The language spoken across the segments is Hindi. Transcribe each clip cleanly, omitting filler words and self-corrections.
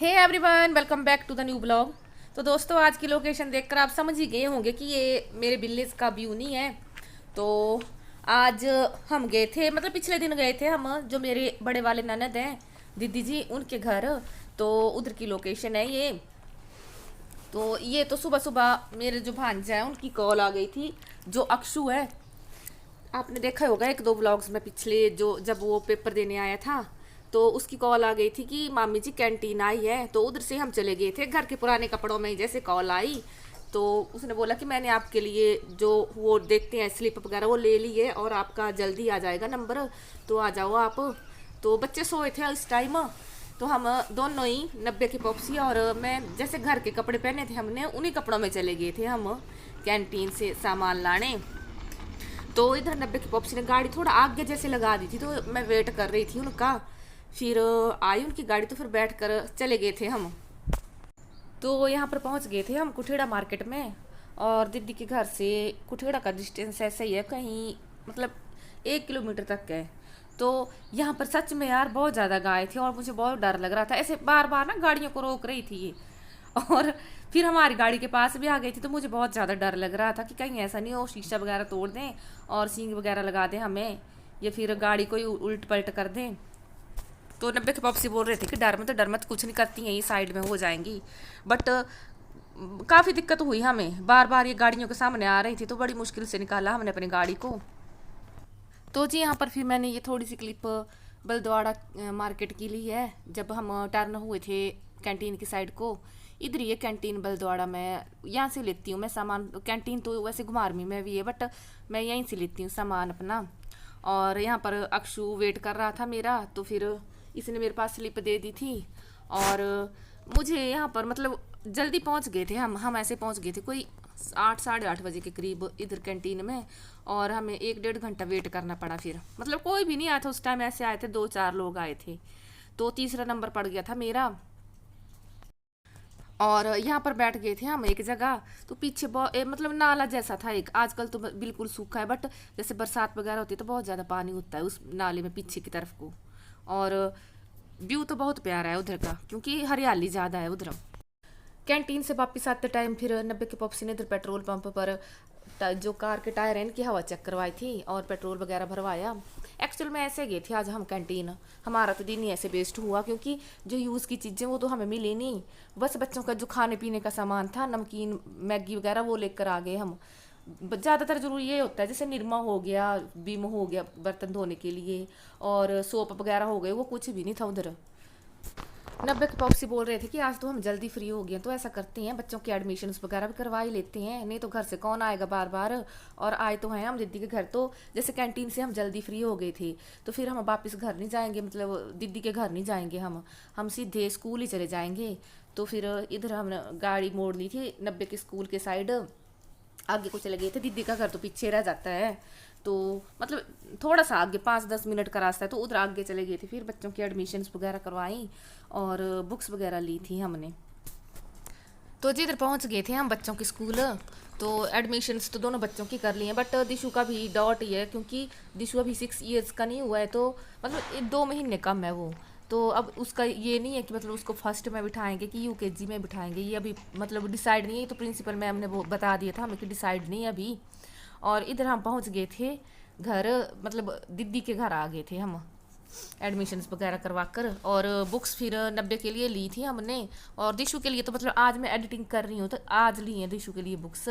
Hey everyone, welcome back to the new blog. तो दोस्तों, आज की लोकेशन देखकर आप समझ ही गए होंगे कि ये मेरे विलेज का व्यू नहीं है। तो आज हम गए थे, मतलब पिछले दिन गए थे हम, जो मेरे बड़े वाले ननद हैं, दीदी जी, उनके घर। तो उधर की लोकेशन है ये। तो ये तो सुबह सुबह मेरे जो भांजा है उनकी कॉल आ गई थी, जो अक्षु है। आपने देखा होगा एक दो व्लॉग्स में पिछले, जो जब वो पेपर देने आया था, तो उसकी कॉल आ गई थी कि मामी जी कैंटीन आई है। तो उधर से हम चले गए थे घर के पुराने कपड़ों में। जैसे कॉल आई तो उसने बोला कि मैंने आपके लिए जो वो देखते हैं स्लिप वगैरह वो ले ली है और आपका जल्दी आ जाएगा नंबर, तो आ जाओ आप। तो बच्चे सोए थे इस टाइम। तो हम दोनों ही 90 की पॉप्सी और मैं, जैसे घर के कपड़े पहने थे हमने, उन्हीं कपड़ों में चले गए थे हम कैंटीन से सामान लाने। तो इधर 90 की पॉप्सी ने गाड़ी थोड़ा आगे जैसे लगा दी थी, तो मैं वेट कर रही थी उनका। फिर आई उनकी गाड़ी, तो फिर बैठ कर चले गए थे हम। तो यहाँ पर पहुँच गए थे हम कुठेड़ा मार्केट में। और दीदी के घर से कुठेड़ा का डिस्टेंस ऐसा ही है, कहीं मतलब 1 किलोमीटर तक है। तो यहाँ पर सच में यार बहुत ज़्यादा गाय थे और मुझे बहुत डर लग रहा था। ऐसे बार बार ना गाड़ियों को रोक रही थी ये। और फिर हमारी गाड़ी के पास भी आ गई थी, तो मुझे बहुत ज़्यादा डर लग रहा था कि कहीं ऐसा नहीं हो शीशा वगैरह तोड़ दें और सींग वगैरह लगा दें हमें, या फिर गाड़ी को ही उल्ट पलट कर दें। तो 90 के पॉप्सी बोल रहे थे कि डर मत, डर मत, कुछ नहीं करती हैं, ये साइड में हो जाएंगी। बट काफ़ी दिक्कत हुई हमें, बार बार ये गाड़ियों के सामने आ रही थी, तो बड़ी मुश्किल से निकाला हमने अपनी गाड़ी को। तो जी यहाँ पर फिर मैंने ये थोड़ी सी क्लिप बलद्वाड़ा मार्केट की ली है। जब हम टर्न हुए थे कैंटीन की साइड को, इधर ही है कैंटीन बलद्वाड़ा। मैं यहाँ से लेती हूँ मैं सामान। कैंटीन तो वैसे घुमारवी में भी है, बट मैं यहीं से लेती हूँ सामान अपना। और यहाँ पर अक्षु वेट कर रहा था मेरा, तो फिर इसने मेरे पास स्लिप दे दी थी। और मुझे यहाँ पर मतलब जल्दी पहुँच गए थे हम ऐसे पहुँच गए थे कोई 8 साढ़े 8 बजे के करीब इधर कैंटीन में। और हमें 1 डेढ़ घंटा वेट करना पड़ा। फिर मतलब कोई भी नहीं आया था उस टाइम, ऐसे आए थे 2 4 लोग आए थे। तो तीसरा नंबर पड़ गया था मेरा। और यहाँ पर बैठ गए थे हम एक जगह। तो पीछे बहुत मतलब नाला जैसा था एक, आजकल तो बिल्कुल सूखा है, बट जैसे बरसात वगैरह होती है तो बहुत ज़्यादा पानी होता है उस नाले में पीछे की तरफ को। और व्यू तो बहुत प्यारा है उधर का, क्योंकि हरियाली ज़्यादा है उधर। कैंटीन से वापस आते टाइम फिर 90 के पॉप्सी ने इधर पेट्रोल पंप पर जो कार के टायर हैं इनकी हवा चेक करवाई थी और पेट्रोल वगैरह भरवाया। एक्चुअल में ऐसे गए थे आज हम कैंटीन। हमारा तो दिन ही ऐसे वेस्ट हुआ, क्योंकि जो यूज़ की चीज़ें वो तो हमें मिली नहीं। बस बच्चों का जो खाने पीने का सामान था, नमकीन मैगी वगैरह, वो लेकर आ गए हम। ज़्यादातर जरूरी ये होता है, जैसे निरमा हो गया, विम हो गया बर्तन धोने के लिए, और सोप वगैरह हो गए, वो कुछ भी नहीं था उधर। 90 के पॉप्सी बोल रहे थे कि आज तो हम जल्दी फ्री हो गए, तो ऐसा करते हैं बच्चों के एडमिशन्स वगैरह भी करवा ही लेते हैं, नहीं तो घर से कौन आएगा बार बार। और आए तो हैं हम दीदी के घर। तो जैसे कैंटीन से हम जल्दी फ्री हो गए थे, तो फिर हम वापस घर नहीं जाएंगे, मतलब दीदी के घर नहीं जाएंगे हम सीधे स्कूल ही चले जाएंगे। तो फिर इधर हमने गाड़ी मोड़ ली थी 90 के स्कूल के साइड, आगे को चले गए थे। दीदी का घर तो पीछे रह जाता है, तो मतलब थोड़ा सा आगे 5 10 मिनट का रास्ता है, तो उधर आगे चले गए थे। फिर बच्चों की एडमिशन्स वगैरह करवाई और बुक्स वगैरह ली थी हमने। तो जी इधर पहुंच गए थे हम बच्चों के स्कूल। तो एडमिशन्स तो दोनों बच्चों की कर ली हैं, बट दिशु का भी डॉट ही है, क्योंकि दिशु अभी 6 ईयर्स का नहीं हुआ है, तो मतलब 2 महीने कम है वो। तो अब उसका ये नहीं है कि मतलब उसको फर्स्ट में बिठाएंगे कि यूकेजी में बिठाएंगे, ये अभी मतलब डिसाइड नहीं है। तो प्रिंसिपल मैम ने वो बता दिया था हमें कि डिसाइड नहीं है अभी। और इधर हम पहुंच गए थे घर, मतलब दीदी के घर आ गए थे हम एडमिशन्स वगैरह करवा कर। और बुक्स फिर 90 के लिए ली थी हमने, और दिशु के लिए तो मतलब आज मैं एडिटिंग कर रही हूँ, तो आज ली है दिशु के लिए बुक्स।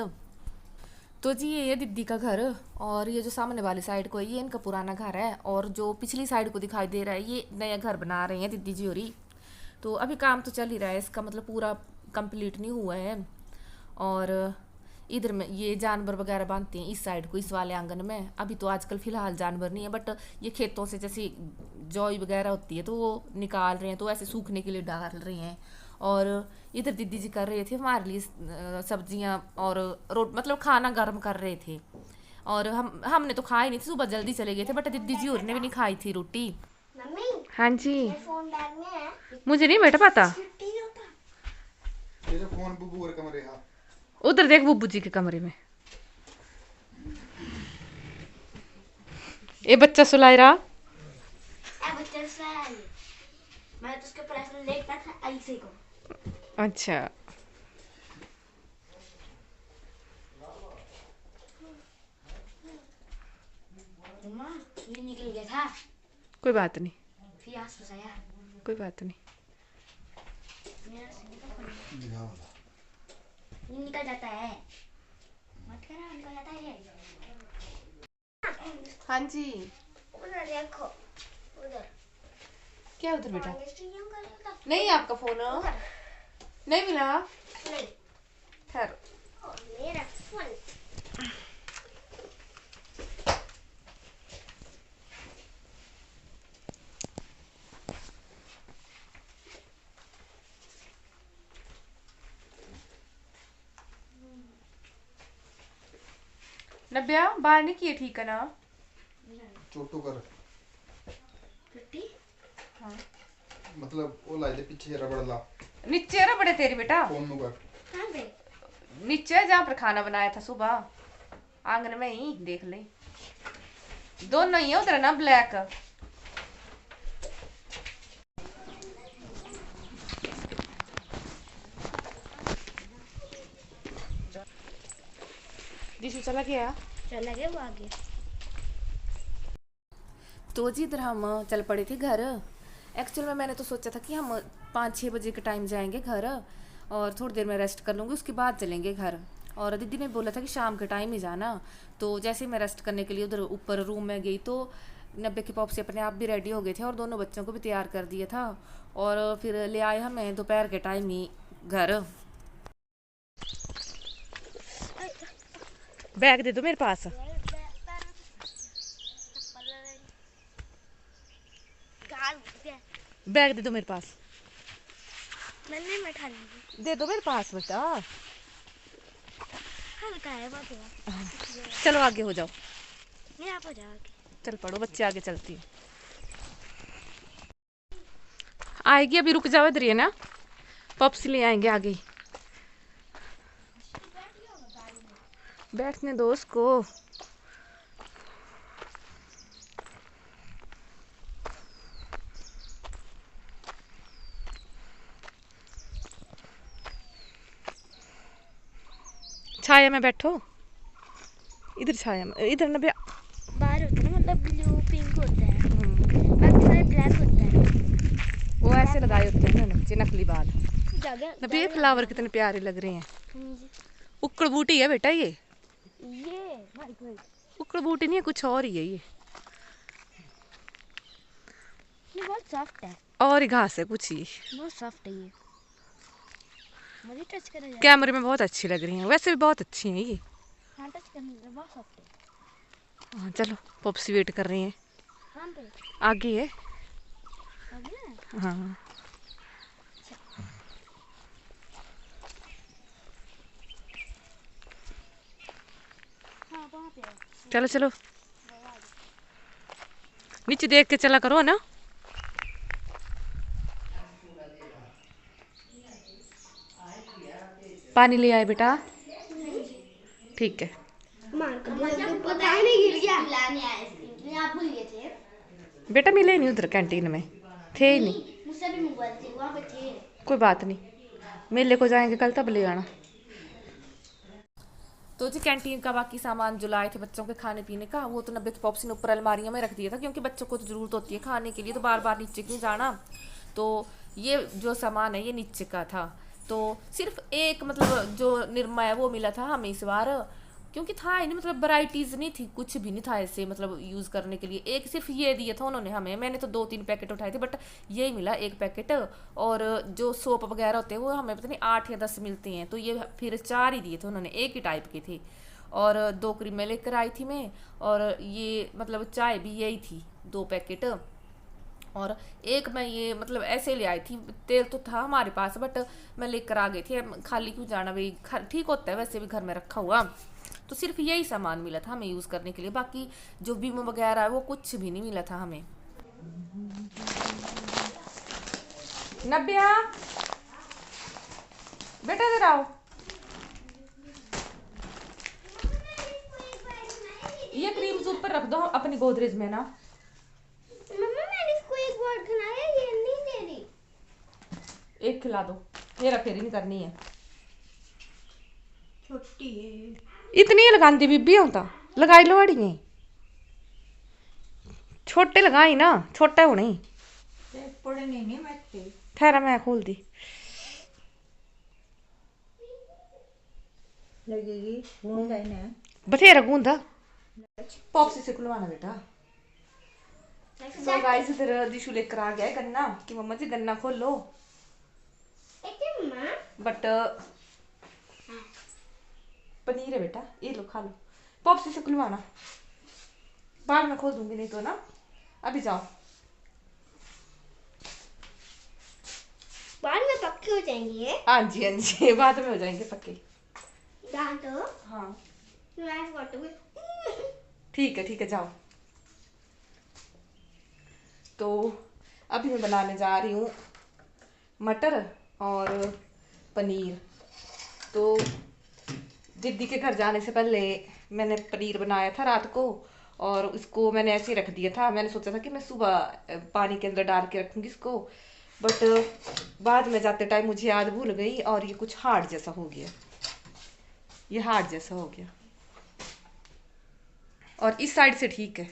तो जी ये दीदी का घर, और ये जो सामने वाली साइड को है ये इनका पुराना घर है, और जो पिछली साइड को दिखाई दे रहा है ये नया घर बना रहे हैं दीदी जी होरी। तो अभी काम तो चल ही रहा है इसका, मतलब पूरा कंप्लीट नहीं हुआ है। और इधर में ये जानवर वगैरह बांधते हैं इस साइड को, इस वाले आंगन में। अभी तो आजकल फिलहाल जानवर नहीं है, बट ये खेतों से जैसे जौई वगैरह होती है तो वो निकाल रहे हैं, तो ऐसे सूखने के लिए डाल रहे हैं। और इधर दीदी जी कर रहे थे हमारे लिए सब्जियां और मतलब खाना गर्म कर रहे थे। और हमने तो खाई नहीं थी, सुबह जल्दी चले गए थे, बट दीदी जी और ने भी नहीं खाई थी रोटी। मम्मी हाँ जी। ये फोन बैग में है। मुझे नहीं बेटा पता। छुट्टी होता। तेरे फोन बुबू और कमरे हा। उधर देख बुब्बू जी के कमरे में ये बच्चा सुलाई रहा। ए बच्चा साल मैं तो उसके ऊपर ऐसे लेटता था ऐसे को। अच्छा, मम्मा ये निकल गया था, कोई बात नहीं, फिर आज फंसाया। कोई बात नहीं। मेरा से निकल पड़ा। दिखा वाला। ये निकल जाता है, मत करा, निकल जाता है ये। हाँ जी, उधर देखो, उधर क्या उधर बेटा? स्टेडियम का लड़का। नहीं, आपका फोन उधर नहीं मिला। नहीं, ठहरो। ओ, मेरा फोन। नब्या बाहर नहीं किए ठीक है ना? चोटू कर। टट्टी हाँ, मतलब वो लाई दे पीछे रबड़ ला। नीचे ना बड़े तेरी बेटा, फोन नु कर। कहाँ पे? नीचे जहाँ पर खाना बनाया था सुबह, आंगन में ही देख ले। दोनों ही है उधर ना, ब्लैक। दिशु चला गया। चला गया वो आगे। तो जी इधर हम चल पड़े थे घर। एक्चुअल में मैंने तो सोचा था कि हम 5-6 बजे के टाइम जाएंगे घर और थोड़ी देर में रेस्ट कर लूँगी, उसके बाद चलेंगे घर। और दीदी ने बोला था कि शाम के टाइम ही जाना। तो जैसे ही मैं रेस्ट करने के लिए उधर ऊपर रूम में गई तो नब्बे के पॉप से अपने आप भी रेडी हो गए थे और दोनों बच्चों को भी तैयार कर दिया था। और फिर ले आए हमें दोपहर के टाइम ही घर। बैग दे दो मेरे पास, बैग दे दो मेरे पास, मैंने बैठा ली। दे दो मेरे पास बेटा। हल्का है बहुत। चलो आगे हो जाओ, नहीं आप हो जाओ आगे। चल पड़ो, बच्चे आगे चलती है। आएगी अभी, रुक जाओ इधर ही है ना, पप्स ले आएंगे आगे। बैठने दो उसको। छाया में बैठो, इधर छाया में, इधर ना भैया। बाहर होता है मतलब ब्लू पिंक होता है, बाकी सारे ब्लैक होता है। वो ऐसे लगाए होते हैं ना नीचे नकली बाल। जगह ना ये फ्लावर कितने प्यारे लग रहे हैं। उक्कड़ बूटी है बेटा ये वाइट वाइट। उक्कड़ बूटी नहीं है, कुछ और ही है ये। ये बहुत सॉफ्ट है, और ही घास है कुछ ही। बहुत सॉफ्ट है ये। मुझे टच करना है। कैमरे में बहुत अच्छी लग रही हैं, वैसे भी बहुत अच्छी हैं ये। हाँ टच करना है, बहुत सॉफ्ट है। हाँ चलो, पप्स वेट कर रही हैं, कहाँ पे? आगे है। आगे है? हाँ हाँ वहाँ पे है। चलो चलो, नीचे देख के चला करो ना। पानी ले आए बेटा, ठीक है। पता ही नहीं गिर गया। लाने आए थे, आप भूल गए थे। बेटा मिले नहीं उधर कैंटीन में, थे ही नहीं। मुझसे भी मोबाइल थे, वहाँ पे थे। कोई बात नहीं, मेले को जाएंगे कल तब ले आना। तो जी कैंटीन का बाकी सामान जो लाए थे बच्चों के खाने पीने का, वो तो नब्बे के पॉप्स ने ऊपर अलमारियों में रख दिया था, क्योंकि बच्चों को तो ज़रूरत होती है खाने के लिए, तो बार बार नीचे क्यों जाना। तो ये जो सामान है ये नीचे का था। तो सिर्फ एक मतलब जो निरमा है वो मिला था हमें इस बार, क्योंकि था ही नहीं, मतलब वैरायटीज़ नहीं थी, कुछ भी नहीं था ऐसे मतलब यूज़ करने के लिए। एक सिर्फ ये दिया था उन्होंने हमें, मैंने तो 2-3 पैकेट उठाए थे, बट यही मिला एक पैकेट। और जो सोप वगैरह होते हैं वो हमें पता नहीं 8 या 10 मिलते हैं, तो ये फिर 4 ही दिए थे उन्होंने, एक ही टाइप के थे। और 2 क्रीमें लेकर आई थी मैं, और ये मतलब चाय भी यही थी 2 पैकेट। और एक मैं ये मतलब ऐसे ले आई थी, तेल तो था हमारे पास बट मैं लेकर आ गई थी, खाली क्यों जाना भाई, ठीक होता है वैसे भी घर में रखा हुआ। तो सिर्फ यही सामान मिला था हमें यूज़ करने के लिए, बाकी जो बीमो वगैरह है वो कुछ भी नहीं मिला था हमें। नब्या बेटा इधर आओ, ये क्रीम्स ऊपर रख दो अपनी गोदरेज में ना। मम्मा मैंने इसको एक बार खिलाया, ये नहीं दे रही। एक खिला दो, हेरा फेरी नहीं करनी है। छोटी है इतनी ही लगाती बीबी होता लगाई लो अड़िए, छोटे लगाई ना, छोटा होने ही पड़े नहीं बैठते ठहरा मैं खोल दी लगेगी गूंद है ना बथेरा गूंदा पॉप्सी से खुलवाना बेटा। सो गाइस इधर दिशु लेकर आ गया है गन्ना कि मम्मा जी गन्ना खोलो, बट पनीर है बेटा, ये लो खा लो, पॉप्सी से खुलवाना, बाद में खोल दूंगी नहीं तो ना, अभी जाओ। बाद में पक्के हो जाएंगे हाँ जी हाँ जी बाद में हो जाएंगे पक्के। तो हाँ मैं फोटो ठीक है जाओ। तो अभी मैं बनाने जा रही हूँ मटर और पनीर। तो दीदी के घर जाने से पहले मैंने पनीर बनाया था रात को, और उसको मैंने ऐसे ही रख दिया था। मैंने सोचा था कि मैं सुबह पानी के अंदर डाल के रखूँगी इसको, बट बाद में जाते टाइम मुझे याद भूल गई और ये कुछ हार्ड जैसा हो गया, ये हार्ड जैसा हो गया। और इस साइड से ठीक है,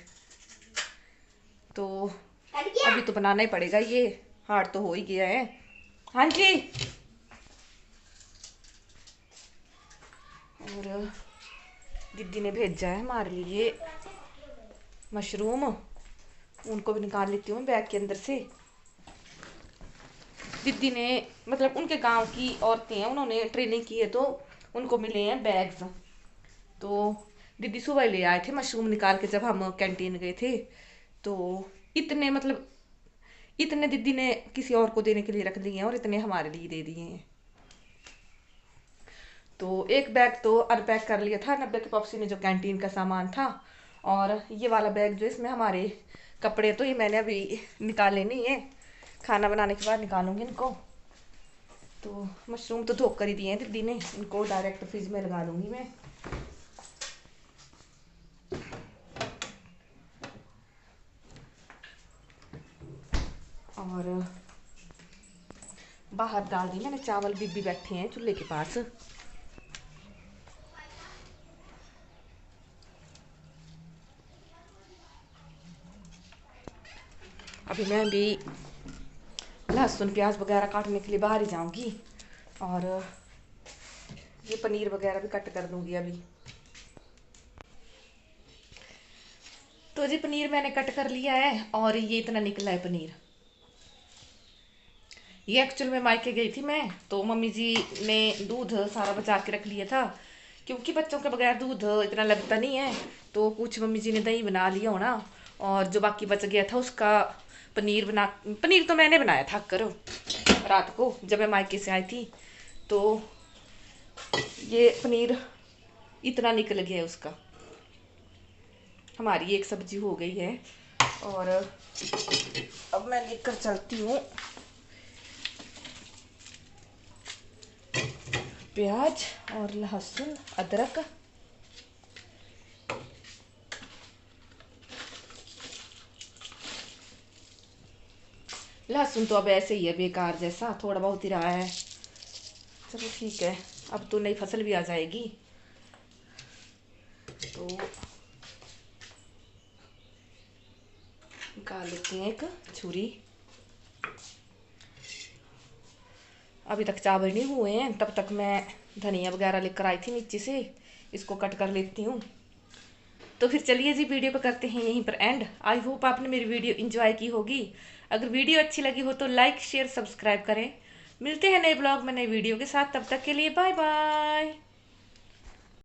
तो अभी तो बनाना ही पड़ेगा, ये हार्ड तो हो ही गया है। हाँ जी और दीदी ने भेजा है हमारे लिए मशरूम, उनको भी निकाल लेती हूँ बैग के अंदर से। दीदी ने मतलब उनके गांव की औरतें हैं, उन्होंने ट्रेनिंग की है तो उनको मिले हैं बैग्स। तो दीदी सुबह ले आए थे मशरूम निकाल के जब हम कैंटीन गए थे, तो इतने मतलब इतने दीदी ने किसी और को देने के लिए रख दिए हैं और इतने हमारे लिए दे दिए हैं। तो एक बैग तो अनपैक कर लिया था 90 के पॉप्सी ने जो कैंटीन का सामान था, और ये वाला बैग जो इसमें हमारे कपड़े, तो ये मैंने अभी निकाले नहीं है, खाना बनाने के बाद निकालूंगी इनको। तो मशरूम तो धो कर ही दिए हैं दीदी ने, इनको डायरेक्ट फ्रिज में लगा दूंगी मैं। और बाहर डाल दी मैंने चावल, बीबी बैठे हैं चूल्हे के पास। अभी मैं भी लहसुन प्याज वगैरह काटने के लिए बाहर ही जाऊंगी, और ये पनीर वगैरह भी कट कर दूंगी अभी। तो जी पनीर मैंने कट कर लिया है, और ये इतना निकला है पनीर। ये एक्चुअल में मायके गई थी मैं, तो मम्मी जी ने दूध सारा बचा के रख लिया था, क्योंकि बच्चों के बगैर दूध इतना लगता नहीं है। तो कुछ मम्मी जी ने दही बना लिया होना, और जो बाकी बच गया था उसका पनीर तो मैंने बनाया था करो रात को जब मैं मायके से आई थी। तो ये पनीर इतना निकल गया उसका। हमारी एक सब्जी हो गई है, और अब मैं लेकर चलती हूँ प्याज और लहसुन अदरक। लहसुन तो अब ऐसे ही है बेकार जैसा, थोड़ा बहुत ही रहा है। चलो ठीक है, अब तो नई फसल भी आ जाएगी। तो निकाल लेते हैं एक छुरी। अभी तक चावल नहीं हुए हैं, तब तक मैं धनिया वगैरह लेकर आई थी नीचे से, इसको कट कर लेती हूँ। तो फिर चलिए जी वीडियो पर करते हैं यहीं पर एंड। आई होप आपने मेरी वीडियो एंजॉय की होगी। अगर वीडियो अच्छी लगी हो तो लाइक शेयर सब्सक्राइब करें। मिलते हैं नए ब्लॉग में नए वीडियो के साथ, तब तक के लिए बाय बाय।